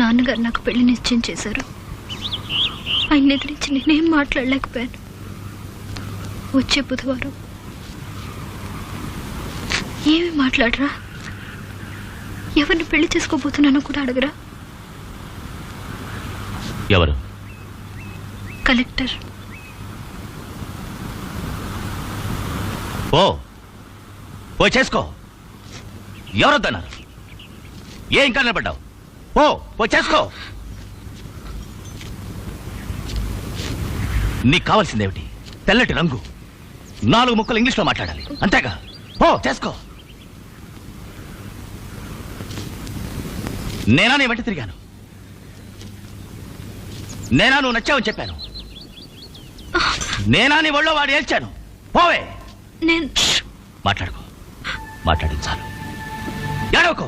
నాన్నగారు నాకు పెళ్లి నిశ్చయం చేశారు. ఆయన ఎదిరించి నేనేం మాట్లాడలేకపోయాను. వచ్చే బుధవారం ఏమి మాట్లాడరా? ఎవరిని పెళ్లి చేసుకోబోతున్నానో కూడా అడగరా? ఎవరు? కలెక్టర్. ఓ చేసుకో. ఎవరొద్దన్నారు? ఏ ఇంకా నిలబడ్డావు? ఓ చేసుకో. నీకు కావాల్సిందేమిటి? తెల్లటి రంగు, 4 ముక్కలు ఇంగ్లీష్లో మాట్లాడాలి, అంతేగా? ఓ చేసుకో. నేనా నీ వెంట తిరిగాను? నేనా నువ్వు నచ్చావని చెప్పాను? నేనా నీ ఒళ్ళో వాడు ఏడ్చాను? పోవే. నేను మాట్లాడుకో, మాట్లాడించాలి. ఏడవకో.